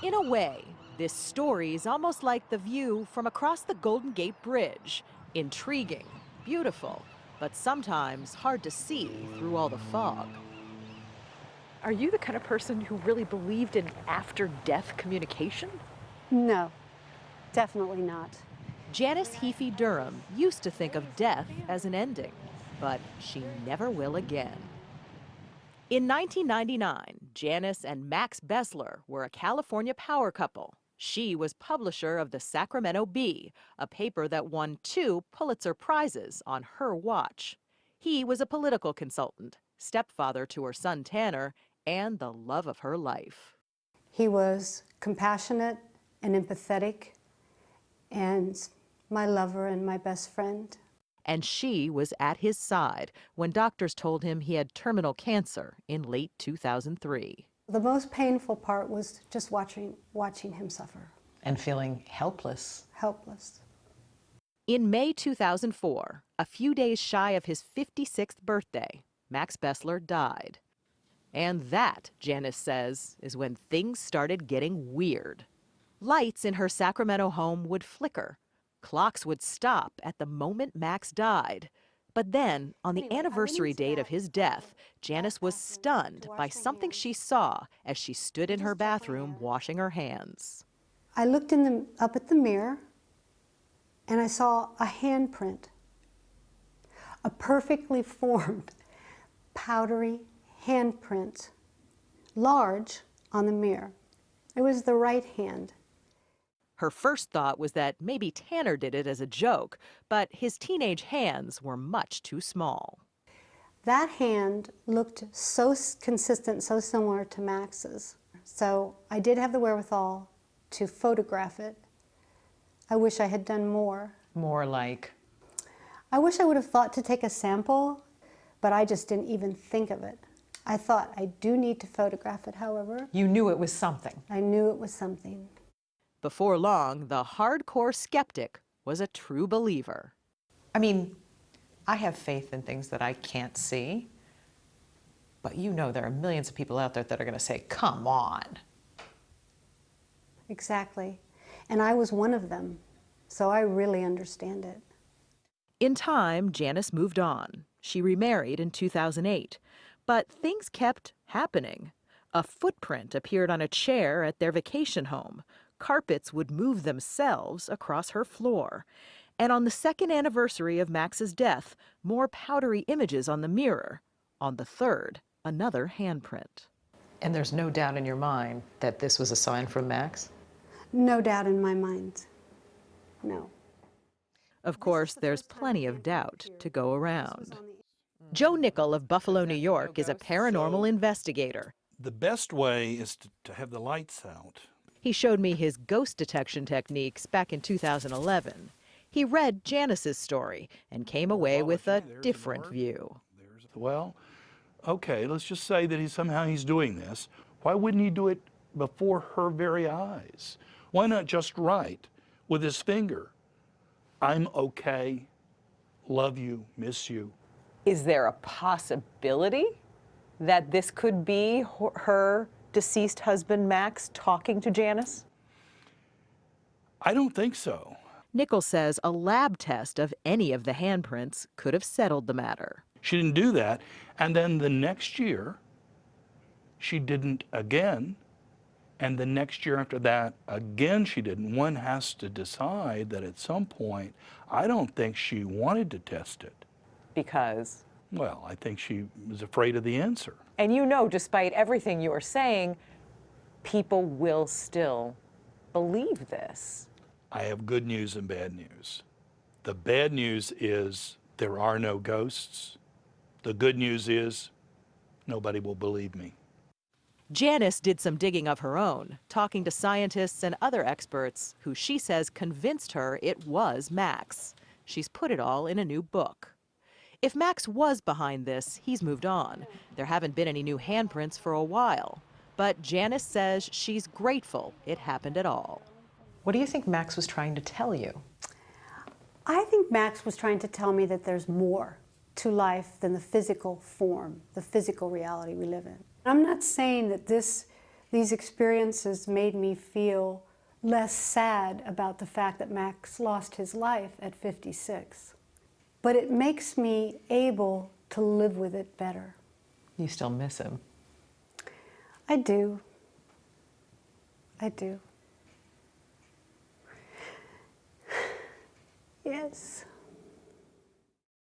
In a way, this story is almost like the view from across the Golden Gate Bridge. Intriguing, beautiful, but sometimes hard to see through all the fog. Are you the kind of person who really believed in after-death communication? No, definitely not. Janis Heaphy Durham used to think of death as an ending, but she never will again. In 1999, Janis and Max Bessler were a California power couple. She was publisher of the Sacramento Bee, a paper that won 2 Pulitzer Prizes on her watch. He was a political consultant, stepfather to her son Tanner, and the love of her life. He was compassionate and empathetic, and my lover and my best friend. And she was at his side when doctors told him he had terminal cancer in late 2003. The most painful part was just watching him suffer. And feeling helpless. Helpless. In May 2004, a few days shy of his 56th birthday, Max Bessler died. And that, Janis says, is when things started getting weird. Lights in her Sacramento home would flicker. Clocks would stop at the moment Max died. But then, on the anniversary date of his death, Janis was stunned by something she saw as she stood in her bathroom washing her hands. I looked up at the mirror, and I saw a handprint. A perfectly formed, powdery handprint, large on the mirror. It was the right hand. Her first thought was that maybe Tanner did it as a joke, but his teenage hands were much too small. That hand looked so consistent, so similar to Max's. So I did have the wherewithal to photograph it. I wish I had done more. More like? I wish I would have thought to take a sample, but I just didn't even think of it. I thought I do need to photograph it, however. You knew it was something. I knew it was something. Before long, the hardcore skeptic was a true believer. I mean, I have faith in things that I can't see, but you know there are millions of people out there that are going to say, come on. Exactly. And I was one of them, so I really understand it. In time, Janis moved on. She remarried in 2008, but things kept happening. A footprint appeared on a chair at their vacation home. Carpets would move themselves across her floor. And on the 2nd anniversary of Max's death, more powdery images on the mirror. On the 3rd, another handprint. And there's no doubt in your mind that this was a sign from Max? No doubt in my mind. No. Of course, there's plenty of doubt to go around. Joe Nickel of Buffalo, New York, is a paranormal investigator. The best way is to have the lights out. He showed me his ghost detection techniques back in 2011. He read Janis's story and came away with a different view. Well, okay, let's just say that somehow he's doing this. Why wouldn't he do it before her very eyes? Why not just write with his finger, I'm okay, love you, miss you? Is there a possibility that this could be her deceased husband, Max, talking to Janis? I don't think so. Nichols says a lab test of any of the handprints could have settled the matter. She didn't do that, and then the next year, she didn't again, and the next year after that, again she didn't. One has to decide that at some point, I don't think she wanted to test it. Because? Well, I think she was afraid of the answer. And you know, despite everything you're saying, people will still believe this. I have good news and bad news. The bad news is there are no ghosts. The good news is nobody will believe me. Janis did some digging of her own, talking to scientists and other experts who she says convinced her it was Max. She's put it all in a new book. If Max was behind this, he's moved on. There haven't been any new handprints for a while. But Janis says she's grateful it happened at all. What do you think Max was trying to tell you? I think Max was trying to tell me that there's more to life than the physical form, the physical reality we live in. I'm not saying that this These experiences made me feel less sad about the fact that Max lost his life at 56. But it makes me able to live with it better. You still miss him. I do. I do. Yes.